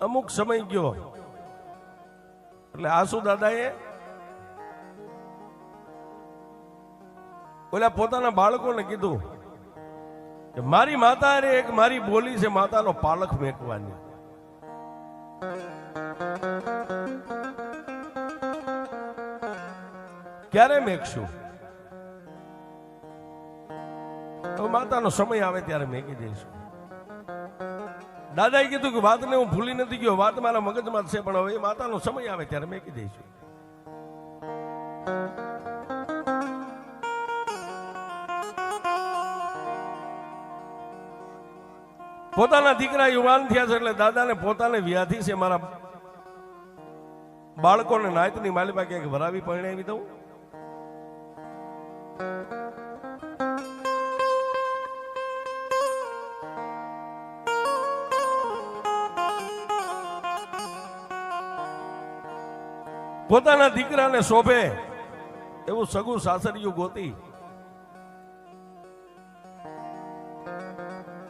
અમુક સમય ગયો એટલે આસુ દાદાએ ઓલા પોતાના બાળકોને કીધું કે મારી માતા રે એક મારી બોલી છે માતાનો પાલખ મેકવાની. ક્યારે મેકશું? તો માતાનો સમય આવે ત્યારે મેકી દઈશું. દાદાએ કીધું કે વાતને હું ભૂલી નથી ગયો, વાત મારા મગજમાં છે, પણ હવે માતાનો સમય આવે ત્યારે મેકી દઈશું. પોતાના દીકરા યુવાન થયા છે એટલે દાદાને પોતાને વ્યાધિ છે, મારા બાળકોને નાયતની માલિકા ક્યાંક વરાવી પરણાવી દઉં. પોતાના દીકરાને શોભે એવું સગું સાસરિયું ગોતી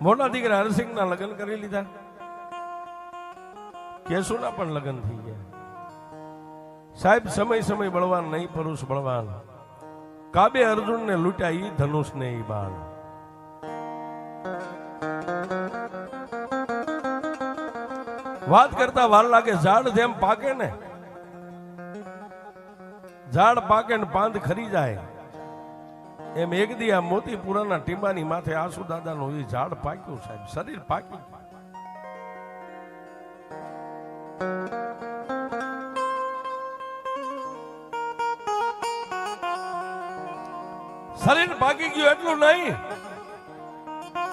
મોટા દીકરા હરસિંહના લગ્ન કરી લીધા. કેશુના પણ લગ્ન થઈ ગયા. સાહેબ સમય સમય બળવાન નહીં, પુરુષ બળવાન. કાબે અર્જુનને લૂટ્યા ઈ ધનુષ ને ઈ બાણ. વાત કરતા વાર લાગે. ઝાડ જેમ પાકે ને, ઝાડ પાકે ને પાંદ ખરી જાય, એમ એક દી આ મોતીપુરાના ટીંબાની માથે આસુ દાદાનું એ ઝાડ પાક્યું. સાહેબ શરીર પાક્યું. શરીર પાકી ગયું એટલું નહીં,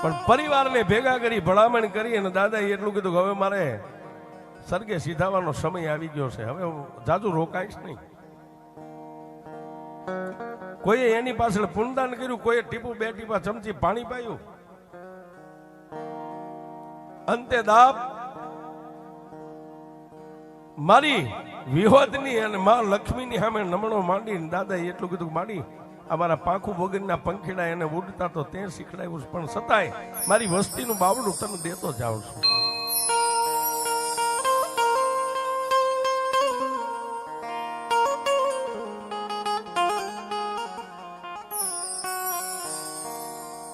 પણ પરિવારને ભેગા કરી ભલામણ કરી અને દાદાએ એટલું કીધું કે હવે મારે સરગે સીધાવાનો સમય આવી ગયો છે, હવે હું જાજુ રોકાઈશ નહીં. કોઈએ એની પાછળ પુણદાન કર્યું, કોઈએ ટીપું બે ટીપા ચમચી પાણી પાયું. અંતે દાબ મારી વિહોદની અને માં લક્ષ્મીની સામે નમણો માંડીને દાદાએ એટલું કીધું માંડી અમારા પાંખું વગરના પંખીડા એને ઉડતા તો તે શીખડાયું, પણ છતાંય મારી વસ્તીનું બાવડું તને દેતો જાઉં છું.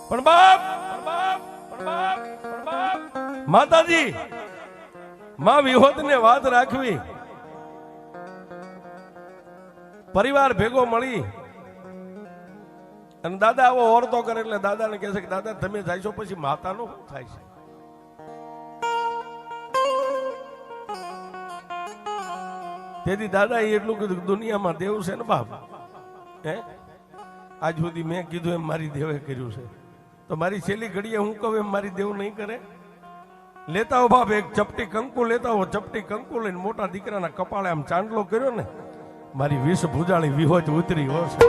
પણ બાપ માતાજી માં વિહોદને વાત રાખવી, પરિવાર ભેગો મળી અને દાદા આવો ઓરતો કરે એટલે દાદાને કહે છે કે દાદા તમે જાય છો પછી માતાનું શું થાય છે? તેથી દાદા એટલું કીધું દુનિયામાં દેવ છે ને બાપ, હે આજ સુધી મેં કીધું એમ મારી દેવે કર્યું છે, તો મારી છેલ્લી ઘડીએ હું કહું એમ મારી દેવ નહીં કરે? લેતા હો બાપ એક ચપટી કંકુ લેતા હો. ચપટી કંકુ લઈને મોટા દીકરાના કપાળે આમ ચાંદલો કર્યો ને, મારી વિષ ભુજાળી વિહોજ ઉતરી હોશે.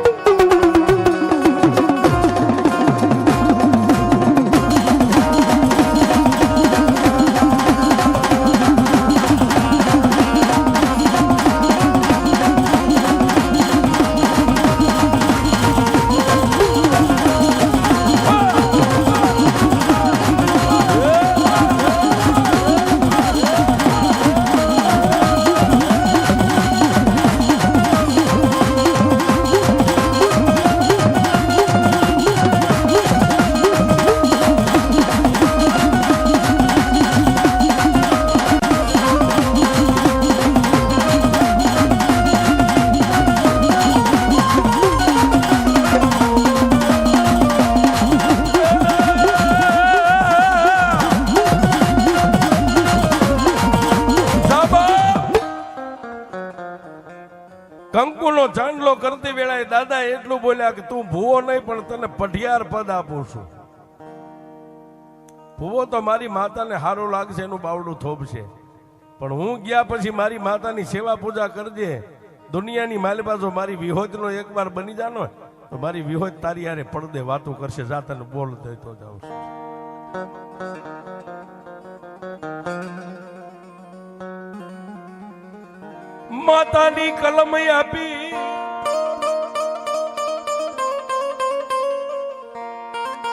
કંકુનો ચાંદલો કરતી વેળાએ દાદા એટલું બોલ્યા કે તું ભૂવો નહીં પણ તને પઢિયાર પદ આપું છું. ભૂવો તો મારી માતાને હારો લાગશે, એનું બાવડું થોભશે, પણ હું ગયા પછી મારી માતાની સેવા પૂજા કરજે. દુનિયાની માલબાજો મારી વિહોજનો એકવાર બની જાનો તો મારી વિહોજ તારી હારે પડદે વાતો કરશે. જા તને બોલ દેતો જાઉં છું. માતાની કલમ આપી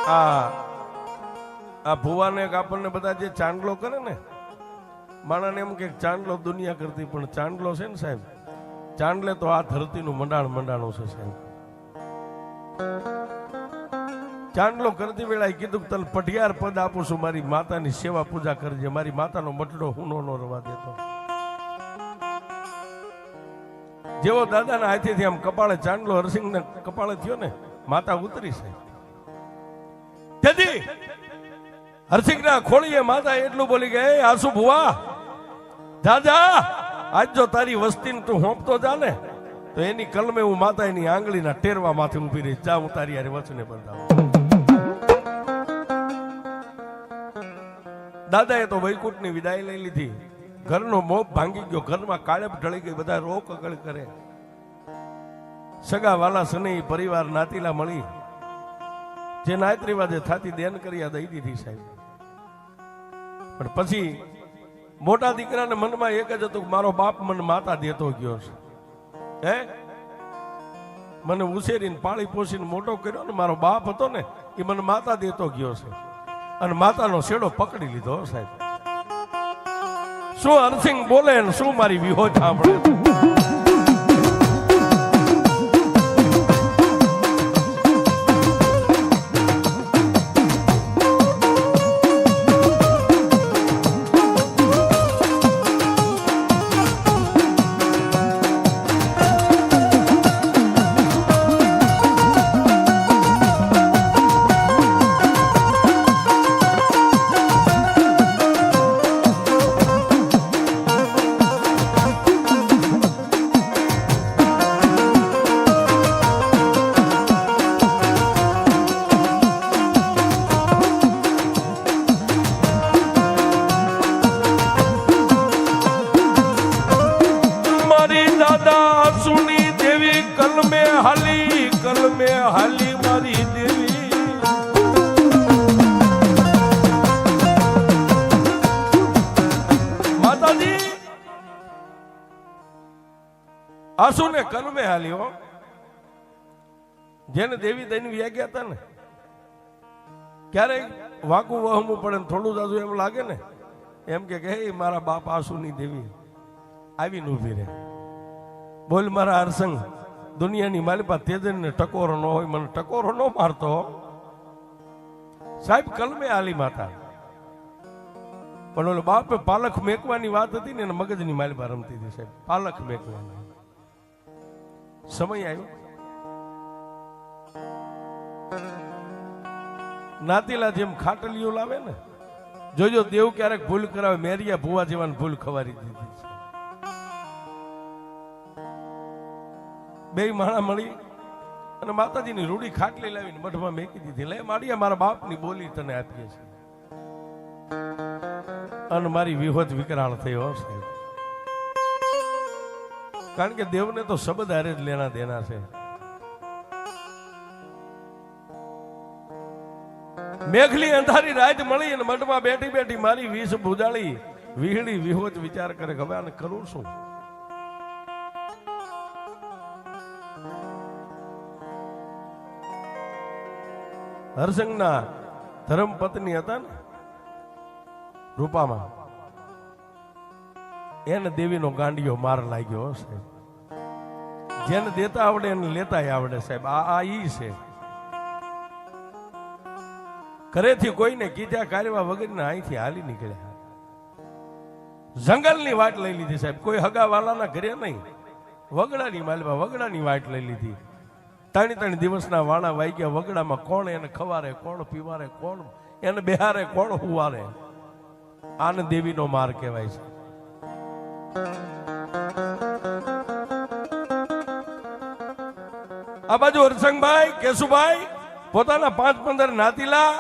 આ ભુવાને આપણને બધા જે ચાંદલો કરે ને માણસને એમ કે ચાંદલો દુનિયા કરતી, પણ ચાંદલો છે ને સાહેબ, ચાંદલે તો આ ધરતીનું મંડાણું છે સાહેબ. ચાંદલો કરતી વેળાએ કીધું તને પઢિયાર પદ આપું છું, મારી માતાની સેવા પૂજા કરજે, મારી માતાનો મટડો હું નો રવા દેતો. જેવો દાદાના હાથેથી આમ કપાળે ચાંદલો હરસિંહને કપાળે થયો ને, માતા ઉતરી છે. તેથી હરસિંહના ખોળીએ માતા એટલું બોલી ગઈ, આસુ ભુવા દાદા, આજ જો તારી વસ્તીને તું હોંપતો જા ને, તો એની કલમે હું માતા એની આંગળીના ટેરવા માથે ઊભી રહી જા, હું તારી યારે વચને બંધાવું. દાદાએ તો વૈકુંઠની વિદાય લઈ લીધી, ઘરનો મોહ ભાંગી ગયો, ઘરમાં કાળેબ ઢળી ગઈ, બધા રોક અગળ કરે. સગા વાલા સને પરિવાર નાતીલા મળી, જે નાત રિવાજે થાતી દેન કરી દઈ દીધી સાહેબ. પણ પછી મોટા દીકરાને મનમાં એક જ હતું, મારો બાપ મને માતા દેતો ગયો છે, હે મને ઉછેરીને પાળી પોષીને મોટો કર્યો ને, મારો બાપ હતો ને એ મને માતા દેતો ગયો છે, અને માતાનો શેડો પકડી લીધો સાહેબ. શું હરસિંહ બોલે ને શું મારી વિહો સાંભળે. કલમે હાલી મારી દેવી, માતાજી આસુ ને કલમે હાલી હો. જેને દેવી દઈને વ્યા ગયા હતા ને, ક્યારેક વાંકું વહમું પડે ને થોડું જાજુ એમ લાગે ને, એમ કે હે મારા બાપ આસુની દેવી આવીને ઊભી રહે. બોલ મારા હરસંગ, દુનિયાની માલિપા તેજને ટકોરો ન હોય, મને ટકોરો ન મારતો સાહેબ. કલમે આલી માતા, પણ ઓલો બાપે પાલખ મેકવાની વાત હતી ને, મગજની માલિપા રમતી હતી સાહેબ, પાલખ મેકવાની. સમય આવ્યો, નાતીલા જેમ ખાટલીઓ લાવે ને, જોજો દેવ ક્યારેક ભૂલ કરાવે, મેરિયા ભુવા જેવાને ભૂલ ખવારી દીધી. બે માણા મળી અને માતાજીની રૂડી ખાટલી લાવીને મઠમાં મેકી દીધી. લે માડિયા, મારા બાપની બોલી તને આપીએ છીએ. અને મારી વિહોત વિકરાળ થયો છે, કારણ કે દેવને તો શબ્દ હારે જ લેના દેના છે. મેઘલી અંધારી રાત મળી અને મઠમાં બેઠી બેઠી મારી વિષ ભુજાળી વિહળી વિહોત વિચાર કરે, હવે આને કરું શું. હરસંગના ધર્મ પત્ની હતા ને રૂપામાં, એને દેવીનો ગાંડિયો માર લાગ્યો સાહેબ. જેને દેતા આવડે એને લેતા આવડે સાહેબ. આ ઈ છે. ઘરેથી કોઈને કીધા કાર્યવા વગરના અહીંથી હાલી નીકળ્યા, જંગલની વાટ લઈ લીધી સાહેબ. કોઈ હગાવાલાના ઘરે નહીં, વગડાની માલમાં વગડાની વાટ લઈ લીધી. 3 દિવસના વાણા વાગ્યા. વગડામાં કોણ એને ખવારે, કોણ પીવારે, કોણ એને બેહારે, કોણ હુવારે. આને દેવીનો માર કહેવાય છે. આ બાજુ હરસંગભાઈ કેશુભાઈ પોતાના 5-15 નાતીલા,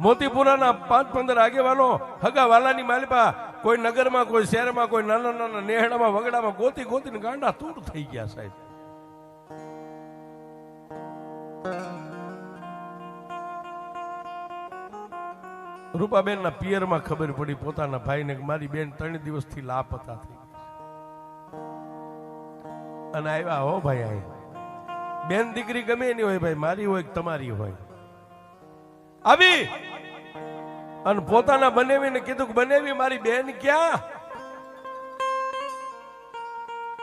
મોતીપુરાના 5-15 આગેવાનો, હગા વાલાની માલિપા, કોઈ નગરમાં, કોઈ શહેરમાં, કોઈ નાના નાના નેહડામાં વગડામાં ગોતી ગોતીને ગાંડા તૂર થઈ ગયા સાહેબ. રૂપાબેન ના પિયરમાં ખબર પડી પોતાના ભાઈને, મારી બેન 3 દિવસથી લાપતા થઈ અને આવ્યા. હો ભાઈ, આય બેન દીકરી ગમે એની હોય ભાઈ, મારી હોય તમારી હોય, આવી અને પોતાના બનેવીને કીધું કે બનેવી મારી બેન ક્યાં?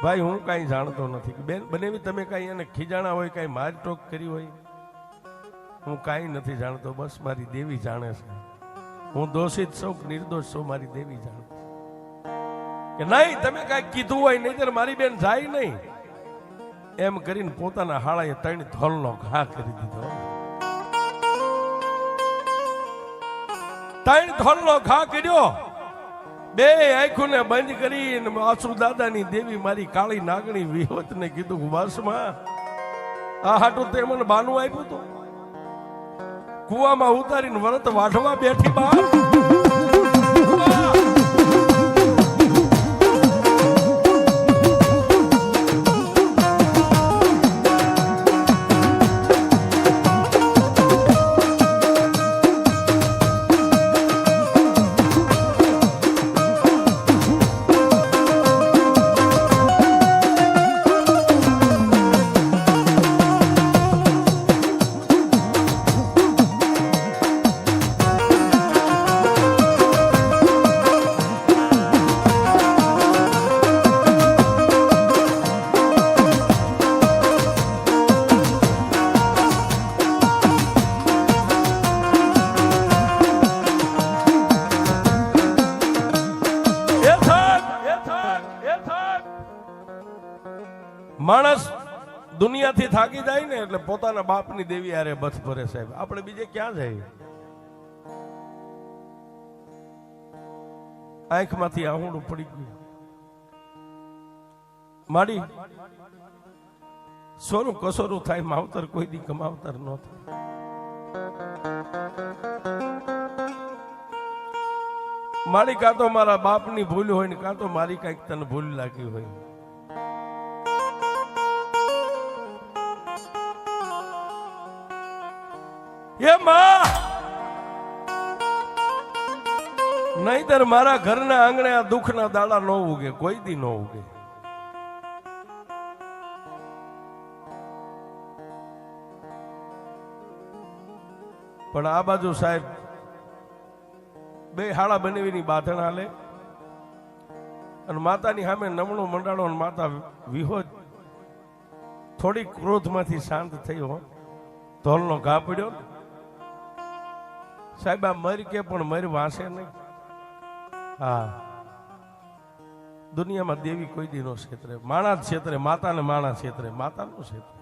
ભાઈ હું કઈ જાણતો નથી કે બેન બનેવી તમે કઈ એને ખીજાણા હોય, કઈ માર ટોક કરી હોય, હું કઈ નથી જાણતો. બસ મારી દેવી જાણે છે. હું દોષિત છું કે નિર્દોષ છું મારી દેવી જાણે કે નહીં. તમે કઈ કીધું હોય નહીં મારી બેન જાય નહીં. એમ કરીને પોતાના હાળાએ 3 ધોલનો ઘા કરી દીધો. 3 ધોલનો ઘા કર્યો. 2 આંખોને બંધ કરીને આસુ દાદાની દેવી મારી કાળી નાગણી વિહોતને કીધું વાસમાં આ હાટું તે મને બાનું આપ્યું હતું. કુવામાં ઉતારીને વરત વાઢવા બેઠી બા. માણસ દુનિયાથી થાકી જાય ને એટલે પોતાના બાપની દેવી હારે બથ ભરે સાહેબ. આપણે બીજે ક્યાં જઈએ? આંખમાંથી આહુડું પડી ગયું. માડી સોનું કસોરું થાય માવતર કોઈ દી કમાવતર ન થાય. મારી કાં તો મારા બાપની ભૂલ હોય ને કાં તો મારી કઈક તને ભૂલ લાગી હોય. એ માં નહીતર મારા ઘરના આંગણે આ દુઃખના દાડા ન ઉગે, કોઈ દી ન ઉગે. પણ આ બાજુ સાહેબ 2 હાળા બનેવીની બાંધણ હાલે અને માતાની સામે નમણું મંડાણો અને માતા વિહોજ થોડી ક્રોધમાંથી શાંત થયો. ધોલનો ઘા પડ્યો. સાહેબ આ મર કે પણ મર વાંસે નહીં. હા, દુનિયામાં દેવી કોઈ દી નો ક્ષેત્રે, માણા જ ક્ષેત્રે, માતા ને માણા ક્ષેત્રે, માતાનું ક્ષેત્ર.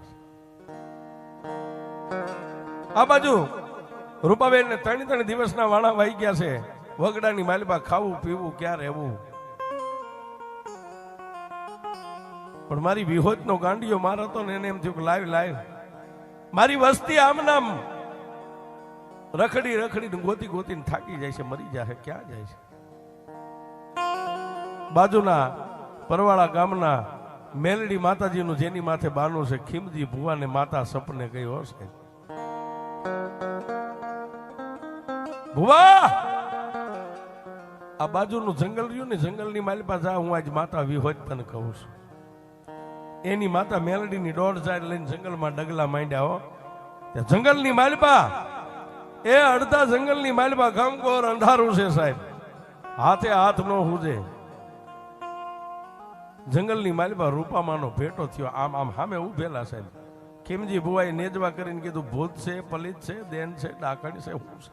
આ બાજુ રૂપાબેન ને 3 દિવસના વાણા વાઈ ગયા છે. વગડાની માલિબા ખાવું પીવું ક્યાં રહેવું. પણ મારી વિહોત નો ગાંડિયો માર હતો ને એને એમ થયું કે લાવ મારી વસ્તી આમ નામ રખડી રખડી ગોતીને થાકી જાય છે, મરી જાય. ક્યાં જાય છે? બાજુના પરવાળા ગામના મેલડી માતાજીનું જેની માથે બાનું છે ખીમજી ભુવાને માતા સપને ગયો છે. ભુવા આ બાજુનું જંગલ રહ્યું ને, જંગલની માલી પાસે હું આજ માતા વિહોજ તને કહું છું. એની માતા મેલડીની 1.5 જાય લઈને જંગલમાં ડગલા માંડ્યા. હો ત્યાં જંગલની માલપા, એ અડધા જંગલની માલપા ગમગોર અંધારું છે સાહેબ. હાથે હાથ નો હુજે. જંગલની માલપા રૂપામાનો ભેટો થયો. આમ આમ સામે ઉભેલા સાહેબ. ખીમજી ભુવાએ નેજવા કરીને કીધું ભૂત છે, પલિત છે, દેન છે, ડાકણ છે, હું છે.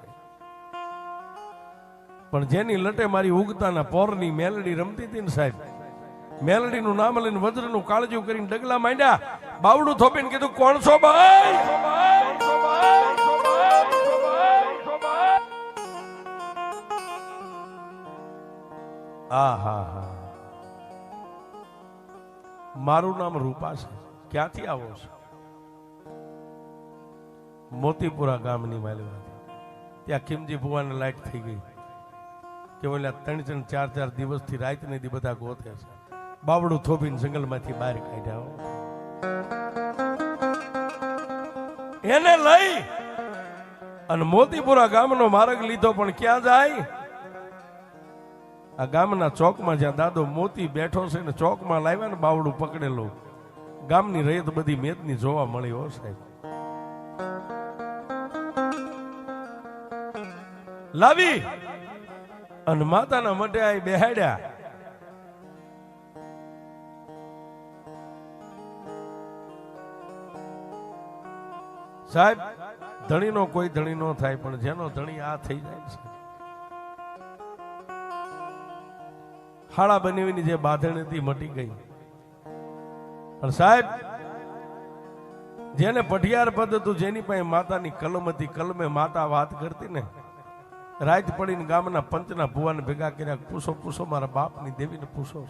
પણ જેની લટે મારી ઉગતાના પોરની મેલડી રમતી હતી ને સાહેબ, મેલડીનું નામ લઈને વજ્રનું કાળજું કરીને ડગલા માંડ્યા. બાવડું થોપીને કીધું કોણ છો ભાઈ? હા, મારું નામ રૂપા છે. ક્યાંથી આવો છો? મોતીપુરા ગામની માલવાથી. ત્યાં ખીમજી ભુવાને લાઈટ થઈ ગઈ કે ઓલા 3 4 દિવસથી રાત ને દી બધા ગોતે છે. બાવડું થોપીને જંગલમાંથી બહાર કાઢ્યા. એને લઈ અને મોતીપુરા ગામનો માર્ગ લીધો. પણ ક્યાં જાય? આ ગામના ચોકમાં જ્યાં દાદો મોતી બેઠો છે ને ચોકમાં લાવ્યા ને બાવડું પકડેલું. ગામની રયત બધી મેદની જોવા મળી. હો સાહેબ, લાવી અને માતાના મઢે અહીં બેહાડ્યા. સાહેબ, ધણીનો કોઈ ધણી નો થાય, પણ જેનો ધણી આ થઈ જાય છે. હાડા બનાવીની જે બાંધણ હતી મટી ગઈ. અને સાહેબ, જેને પઢિયાર પદ હતું, જેની પાસે માતાની કલમ હતી, કલમે માતા વાત કરતી ને, રાત પડીને ગામના પંચના ભુવાને ભેગા કર્યા, પૂછો પૂછો મારા બાપની દેવીને પૂછો.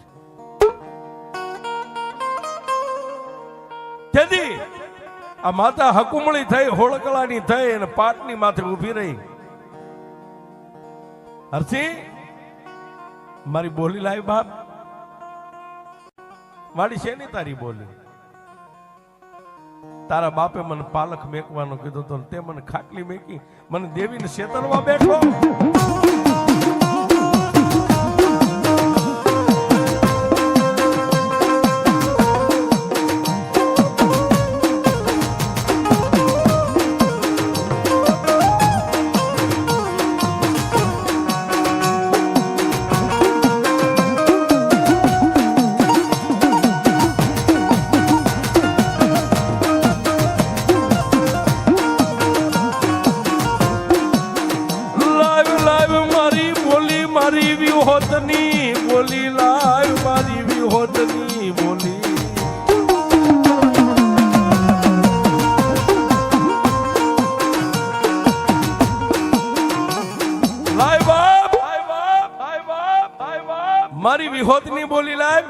તેથી આ માતા હકુમળી થઈ, હોળકળાની થઈ અને પાટની માથે ઊભી રહી. હરસી, મારી બોલી લાવી બાપ. મારી છે ની તારી બોલી. તારા બાપે મને પાલખ મેકવાનું કીધું તો તે મને ખાટલી મેકી, મને દેવીને શેતરવા બેઠો. વિહોતની બોલી લાવ, મારી વિહોતની બોલી. લાવ બાપ, મારી વિહોતની બોલી લાવ.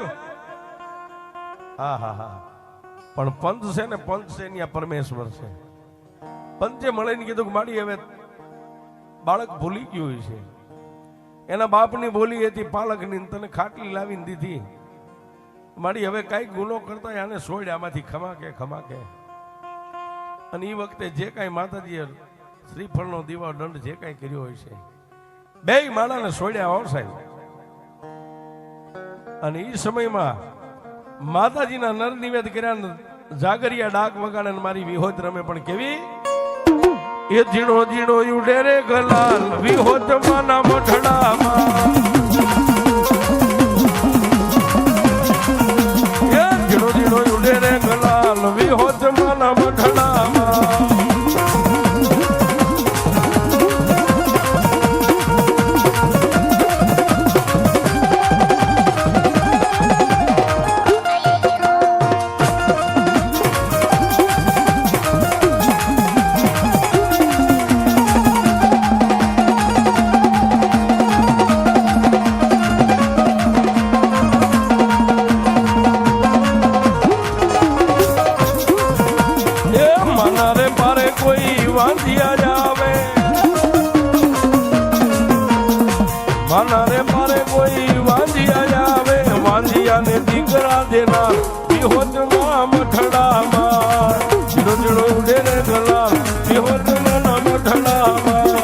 હા હા હા, પણ પંચ છે ને, પંચ છે ને પરમેશ્વર છે. પંચે મળીને કીધું કે માડી હવે બાળક ભૂલી ગયું છે. એના બાપની બોલી હતી પાલકની, તને ખાટલી લાવીને દીધી. મારી હવે કઈ ગુનો કરતા આને છોડ, આમાંથી ખમા કે. અને એ વખતે જે કઈ માતાજીએ શ્રીફળનો દીવા દંડ જે કઈ કર્યો હોય છે, બે માણાને છોડ્યા હો સાહેબ. અને એ સમયમાં માતાજીના નર નિવેદ કર્યા, જાગરિયા ડાક વગાડે, મારી વિહોત રમે. પણ કેવી એ ઝીણો ઝીણો ઉડે રે ગલાલ, વિહોત માના મઠડામાં. એ ઝીણો ઝીણો ઉડે રે ગલાલ, વિહોત માના મઠડામાં. માનારે મારે કોઈ વાંધિયા આવે, વાંધિયાને દીકરા દેનાર વિહોતના મઠડામાં. ઝીણો ઝીણો ઉડે રે ગલાલ, વિહોતના મઠડામાં.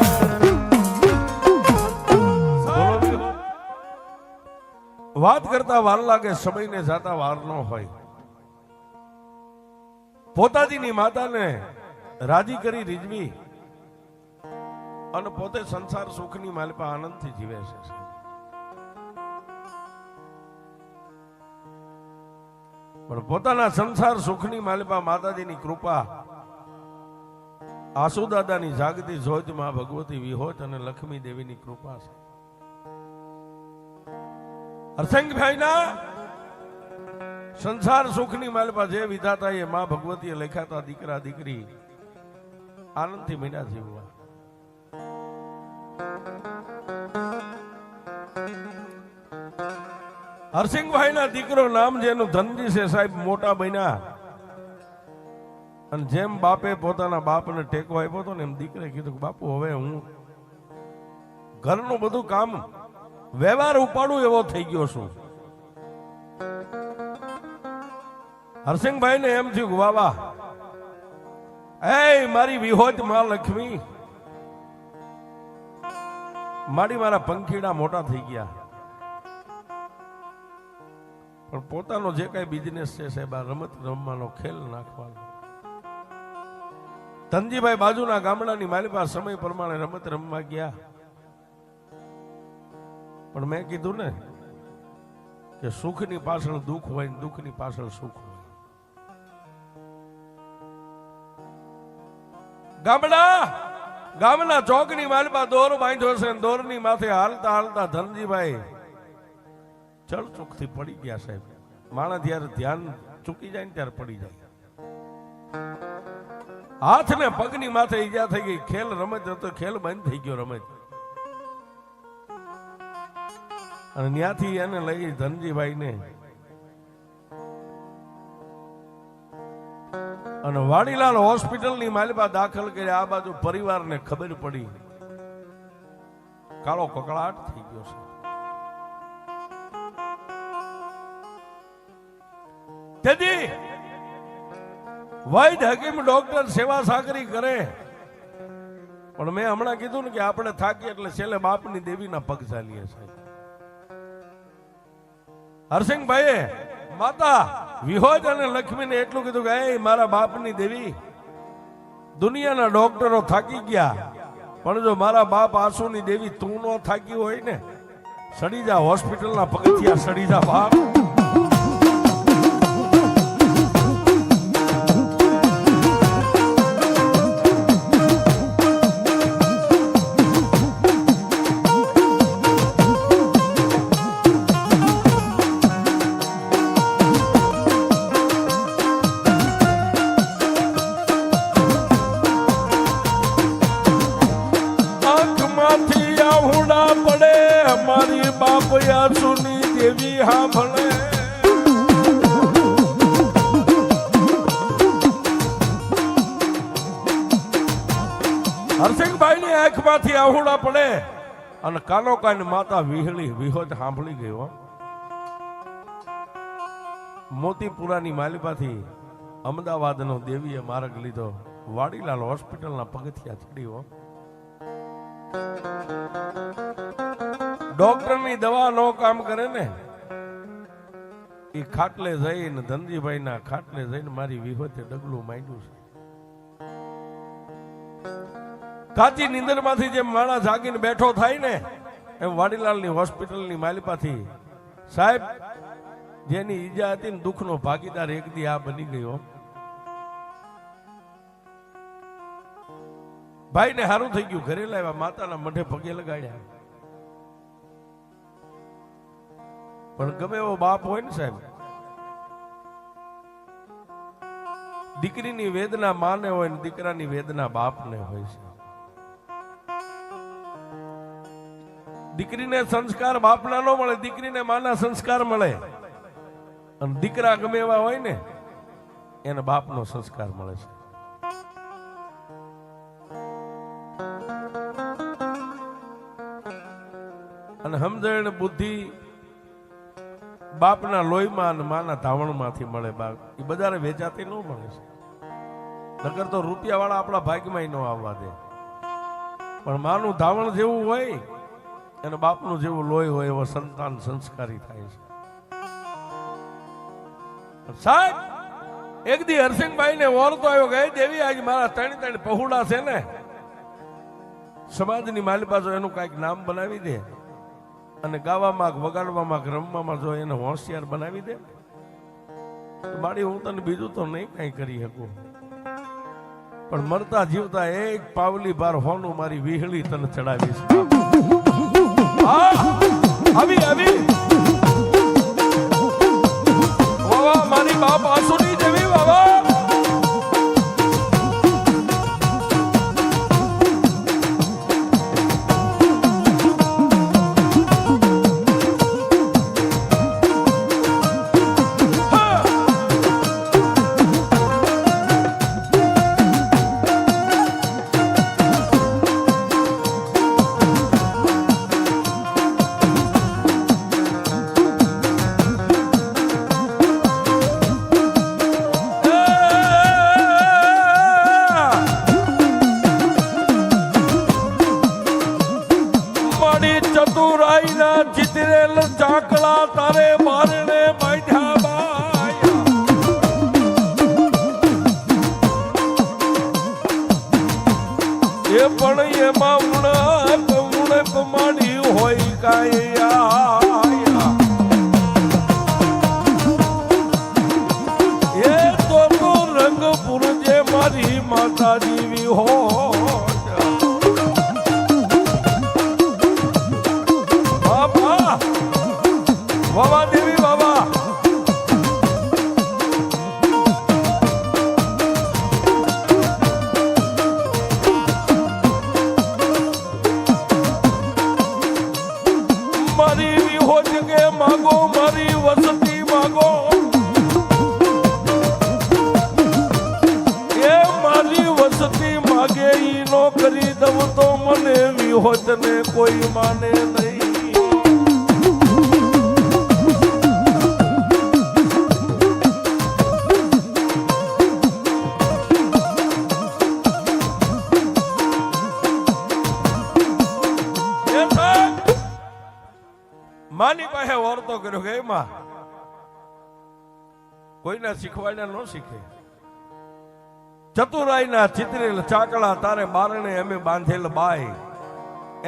વાત કરતા વાર લાગે, સમયને જાતા વાર ન હોય. પોતાજીની માતાને રાજી કરી રીઝવી અને પોતે સંસાર સુખની માલિપા આનંદથી જીવે છે. પણ પોતાના સંસાર સુખની માલિપા માતાજીની કૃપા, આસુદાદાની જાગતી જોજ માં ભગવતી વિહોત અને લક્ષ્મી દેવીની કૃપા છે. હરસંગભાઈના સંસાર સુખની માલિપા જે વિધાતા એ માં ભગવતીએ લખાતા દીકરા દીકરી આનંદથી મીંડા જીવવા. હરસિંહભાઈના દીકરો નામ જેનું ધનજી છે સાહેબ, મોટા બન્યા. અને જેમ બાપે પોતાના બાપને ટેકો આપ્યો હતો ને, એમ દીકરે કીધું કે બાપુ હવે હું ઘરનું બધું કામ વ્યવહાર ઉપાડું એવો થઈ ગયો છું. હરસિંહભાઈ ને એમ થયું વાવા, એ મારી વિહોત માં લક્ષ્મી, મારી મારા પંખીડા મોટા થઈ ગયા, પણ પોતાનો જે કઈ બિઝનેસ છે સાહેબ, આ રમત રમવાનો, ખેલ નાખવાનો. ધનજીભાઈ બાજુના ગામડાની માલિપા સમય પ્રમાણે રમત રમવા ગયા. પણ મેં કીધું ને કે સુખની પાછળ દુઃખ હોય ને દુઃખની પાછળ સુખ હોય. ગામના ચોકની માલમાં દોર બાંધ્યો છે, દોરની માથે હાલતા હાલતા ધનજીભાઈ ચળચુકથી પડી ગયા સાહેબ. માણસ જયારે ધ્યાન ચૂકી જાય ને ત્યારે પડી જાય. હાથ ને પગની માથે ઈજા થઈ ગઈ. ખેલ રમત હતો, ખેલ બંધ થઈ ગયો રમત. અને ત્યાંથી એને લઈ ધનજીભાઈ ને અને વાડીલાલ હોસ્પિટલ ની માલિબા દાખલ કર્યા. આ બાજુ પરિવારને ખબર પડી, કાળો કકળાટ થઈ ગયો છે. તેથી વૈદ હકીમ ડોક્ટર સેવા સાકરી કરે, પણ મેં હમણાં કીધું ને કે આપણે થાકીએ એટલે છેલ્લે બાપની દેવીના પગ ચાલીએ છે. હરસિંહભાઈએ માતા વિહોજ અને લક્ષ્મીને એટલું કીધું કે એ મારા બાપની દેવી, દુનિયાના ડોક્ટરો થાકી ગયા, પણ જો મારા બાપ આંસુની દેવી તું ન થાકી હોય ને, સડી જા હોસ્પિટલના પગથિયા, સડી જા બાપ. હરસિંહભાઈ ની આંખમાંથી આહુડા પડે અને કાનો કાન માતા વિહળી વિહોજ સાંભળી ગયો. મોતીપુરાની માલિપાથી અમદાવાદનો દેવીએ માર્ગ લીધો, વાડીલાલ હોસ્પિટલના પગથિયા ચડ્યો. ડોક્ટરની દવા નો કામ કરે ને, એ ખાટલે જઈને ધનજીભાઈ ના ખાટલે જઈને મારી વિહોતે ડગલું માંડ્યું છે. કાચી નીંદર માંથી જેમ માણસ જાગીને બેઠો થાય ને, એમ વાડીલાલની હોસ્પિટલની માલિપાથી સાહેબ જેની ઈજા હતી ને દુઃખનો ભાગીદાર એક દી આ બની ગયો. ભાઈ ને સારું થઈ ગયું, ઘરે લાવ્યા, માતાના મઢે પગે લગાડ્યા. પણ ગમે એવો બાપ હોય ને સાહેબ, દીકરીની વેદના માને હોય ને દીકરાની વેદના બાપને હોય છે. દીકરીને સંસ્કાર બાપના ન મળે, દીકરીને માના સંસ્કાર મળે. અને દીકરા ગમે એવા હોય ને એને બાપનો સંસ્કાર મળે છે. અને સમજણ બુદ્ધિ બાપના લોહીમાં અને માના ધાવણમાંથી મળે. એ બધાને વેચાતી ન મળે છે. નકર તો રૂપિયા વાળા આપણા ભાગ્યમાં ન આવવા દે. પણ માનું ધાવણ જેવું હોય અને બાપનું જેવું લોહી હોય એવો સંતાન સંસ્કારી થાય છે. સાહેબ એક દી હરસિંહભાઈ ને ઓળતો આવ્યો કે દેવી આજ મારા ત્રણ પહોળા છે ને, સમાજની માલિપા જો એનું કઈક નામ બનાવી દે અને ગાવામાં વગાડવામાં રમવામાં જો એને હોશિયાર બનાવી દે, મારી હું તને બીજું તો નહીં કઈ કરી શકું, પણ મરતા જીવતા એક પાવલી બાર હોનું મારી વિહળી તને ચડાવીશ. આવી આવી વાવા મારી બાપ આસુની દેવી વાવા. ચિતરેલ ચાકડા તારે બારણે બાંધ્યા બાયા, એ પણ એમાં ઉણપ માડી હોય કાયા. વાવા દેવી વાવા. મારી વિહોજ કે માગો મારી વસતી માગો એ મારી વસતી માગે ઈ નો કરી દઉં તો મને વિહોજ ને કોઈ માને નહીં. માની પાસે વર્તો કર્યો કે એમાં કોઈને શીખવાડ્યા ન શીખે. ચતુરાઈના ચિતરેલ ચાકડા તારે બારણે અમે બાંધેલ બાય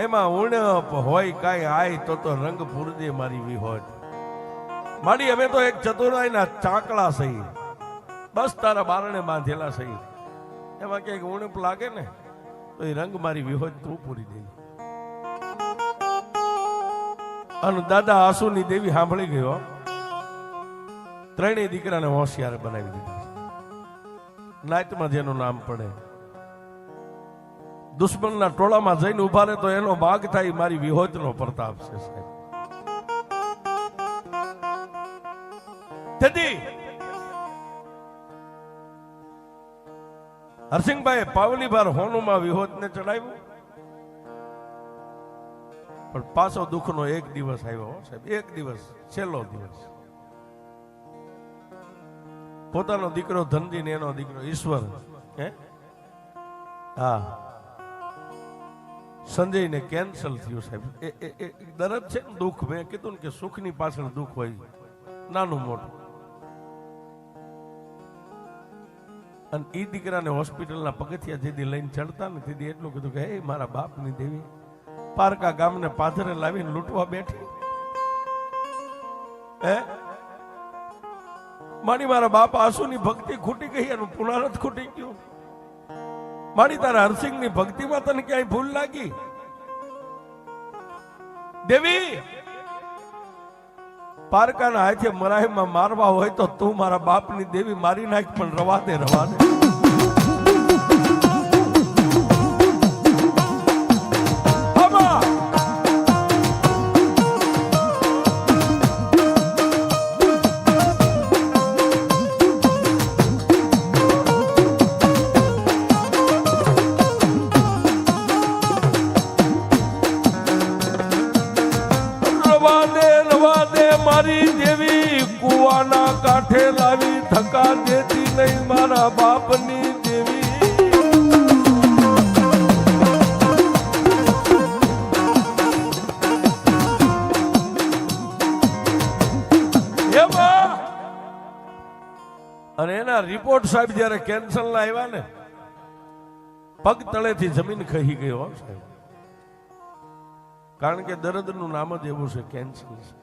એમાં ઉણપ હોય કાંઈ આય તો રંગ પૂરજે મારી વિહોજ. માડી અમે તો એક ચતુરાઈના ચાકડા સહી બસ તારા બારણે બાંધેલા સહી એમાં ક્યાંક ઉણપ લાગે ને તો એ રંગ મારી વિહોજ તું પૂરી દે. અને દાદા આસુની દેવી સાંભળી ગયો. ત્રણેય દીકરાને હોશિયાર બનાવી દીધા. નાયતમાં જેનું નામ પડે દુશ્મનના ટોળામાં જઈને ઉભા રહે તો એનો ભાગ થાય મારી વિહોજનો પ્રતાપ છે સાહેબ. તેથી હરસિંહભાઈ પાવલી ભાર હોનુમાં વિહોજને ચડાવ્યું. પણ પાછો દુઃખનો એક દિવસ આવ્યો સાહેબ. એક દિવસ છેલ્લો દિવસ. પોતાનો દીકરો ધનજી ને એનો દીકરો ઈશ્વર હા સંજય ને કેન્સલ થયું સાહેબ. એ દરદ છે ને દુઃખ. મેં કીધું ને કે સુખની પાછળ દુઃખ હોય નાનું મોટું. અને એ દીકરાને હોસ્પિટલના પગથિયા જેથી લઈને ચડતા ને તેથી એટલું કીધું કે હે મારા બાપની દેવી પારકા ગામને પાથરે લાવીને લૂંટવા બેઠી. હે મારી મારા બાપ આસુની ભક્તિ ખૂટી ગઈ એનું પુનરાવર્ત ખૂટી ગયું. મારી તારા હરસિંહની ભક્તિમાં તને ક્યાંય ભૂલ લાગી? દેવી પારકાના હાથે મરાહીમાં મારવા હોય તો તું મારા બાપની દેવી મારી નાખ, પણ રવા દે રવા દે. મારી દેવી કુવાના કાંઠે લાવી થકા દેતી નહીં મારા બાપની દેવી. અને એના રિપોર્ટ સાહેબ જયારે કેન્સર ના આવ્યા ને પગ તળેથી જમીન ખહી ગયો સાહેબ. કારણ કે દર્દનું નામ જ એવું છે કેન્સર છે.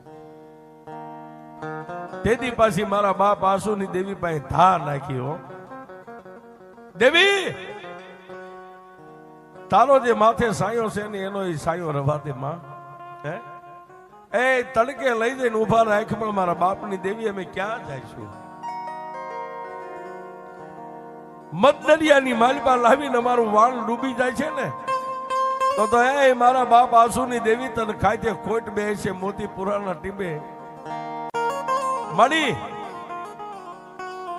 તેથી પાછી મારા બાપ આસુની દેવી પાસે ધા નાખ્યો. દેવી તારો જે માથે સાયો છે ને એનો એ સાયો રવા દે માં. એ તડકે લઈ જઈને ઉભા રાખ. પણ મારા બાપની દેવી અમે ક્યાં જઈશું? મધદરિયાની માલપા લાવીને અમારું વાળ ડૂબી જાય છે ને તો એ મારા બાપ આસુની દેવી તને ખાતે ખોટ બે છે મોતીપુરાના ટીબે મળી.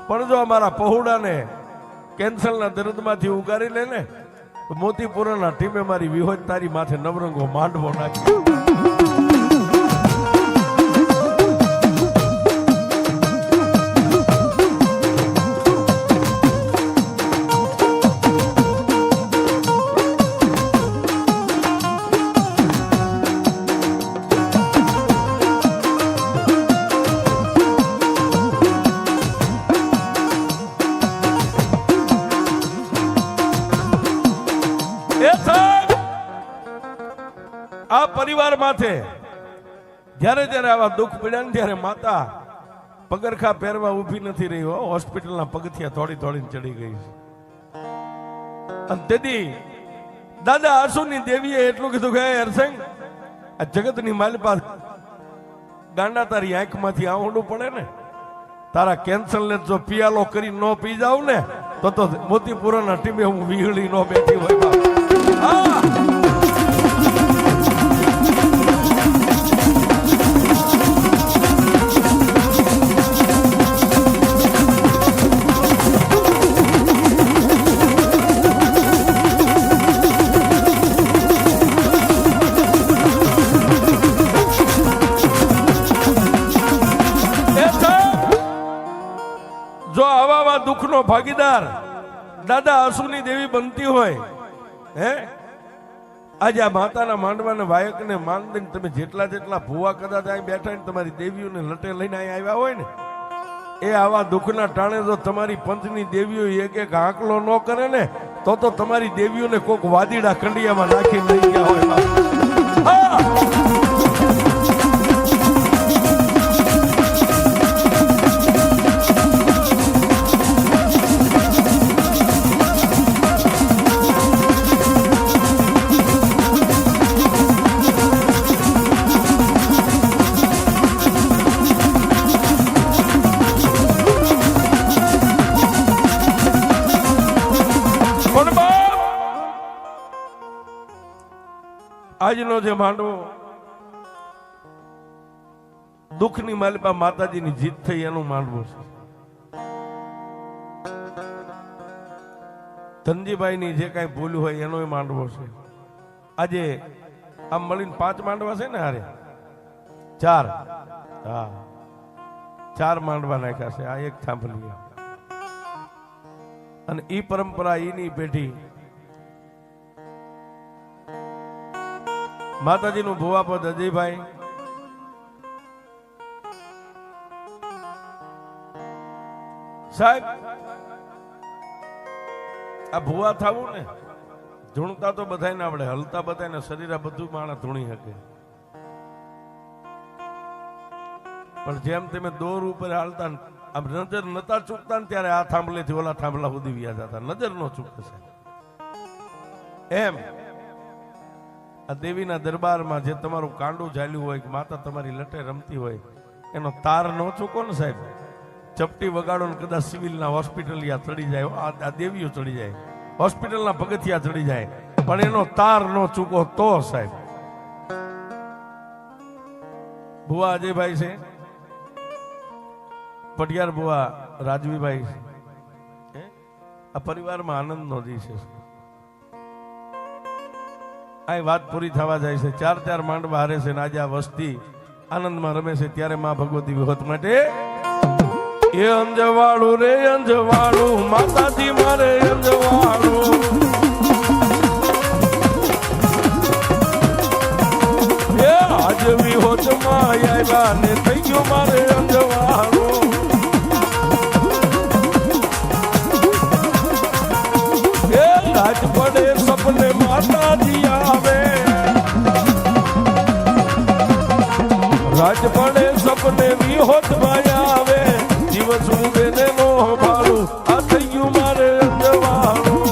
પણ જો અમારા પહોળાને કેન્સરના દર્દમાંથી ઉગારી લે ને તો મોતીપુરાના ટીમે મારી વિહોજ તારી માથે નવરંગો માંડવો નાખી. આ પરિવાર માથે જ્યારે જ્યારે આવા દુઃખ પડ્યા ને ત્યારે માતા પગરખા પહેરવા ઊભી નથી રહી. હોસ્પિટલના પગથિયા થોડી થોડીને ચડી ગઈ છે. અને તેથી દાદા આસુની દેવીએ એટલું કીધું કે હરસિંહ આ જગતની માલિપા ગાંડા તારી આંખમાંથી આવડું પડે ને, તારા કેન્સર ને જો પિયાલો કરી ન પી જાવ ને તો મોતીપુરાના ટીમે હું વીહળી નો બેઠી હોય બાપ. જો આવા દુઃખનો ભાગીદાર દાદા આસુની દેવી બનતી હોય, હે આજે આ માતાના માંડવાના વાયકને માન દઈને તમે જેટલા ભૂવા કદાચ અહીં બેઠા ને તમારી દેવીઓને લટે લઈને અહીં આવ્યા હોય ને, એ આવા દુઃખના ટાણે જો તમારી પંચની દેવીઓ એક એક આંકલો ન કરે ને તો તમારી દેવીઓને કોક વાદીડા કંડિયામાં નાખી લઈ ગયા હોય. આજનો જે માંડવો દુઃખની માલિપા માતાજીની જીત થઈ એનું માંડવો છે. ધનજીભાઈની જે કઈ ભૂલ્યું હોય એનો માંડવો છે. આજે આમ મળીને 5 માંડવા છે ને, હારે 4, હા 4 માંડવા નાખ્યા છે. આ એક થાંભલી અને ઈ પરંપરા ઈની પેઢી માતાજીનું ભુવાપદ અજયભાઈ, સાહેબ આ ભુવા થવું ને ધૂણતા તો બધાને આવડે, હલતા બધાને શરીર બધું માણસ ધૂણી શકે, પણ જેમ તમે દોર ઉપર હાલતા આમ નજર નતા ચૂકતા ને ત્યારે આ થાંભલેથી ઓલા થાંભલા સુધી વ્યા જતા, નજર નો ચૂકશે. એમ આ દેવીના દરબારમાં જે તમારું કાંડું ઝાલ્યું હોય કે માતા તમારી લટે રમતી હોય એનો તાર ન ચૂકો ને સાહેબ, ચપટી વગાડો ને કદાચ સિવિલના હોસ્પિટલિયા ચડી જાય, આ દેવીઓ ચડી જાય, હોસ્પિટલના પગથિયા ચડી જાય, પણ એનો તાર ન ચૂકો તો સાહેબ. ભુવા અજયભાઈ છે, પટિયાર ભુવા રાજવીભાઈ છે. આ પરિવારમાં આનંદનો દિવસ છે. આ વાત પૂરી થવા જાય છે. 4 માંડવા હારે છે ને આજે આ વસ્તી આનંદમાં રમે છે. ત્યારે માં ભગવતી વિહત માટે એ અંજવાળું રે અંજવાળું માતાજી મારે અંજવાળું, એ આજ વિહોત માં આવ્યા ને થઈ ગયું મારે અંજવાળું. એ રાજ પડે સપને માતાજી આવે, રાજ પડે સપને વિહોત માં આવે, દિવસ ઉગે ને નો ભાડું આ થઈ ગયું મારે અંજવાળું.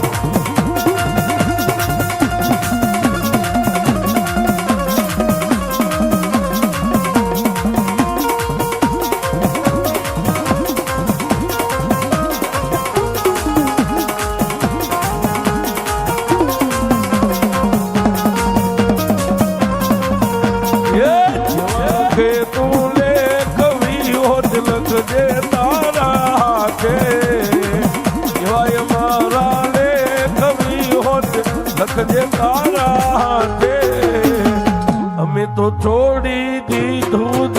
અમે તો છોડી દીધું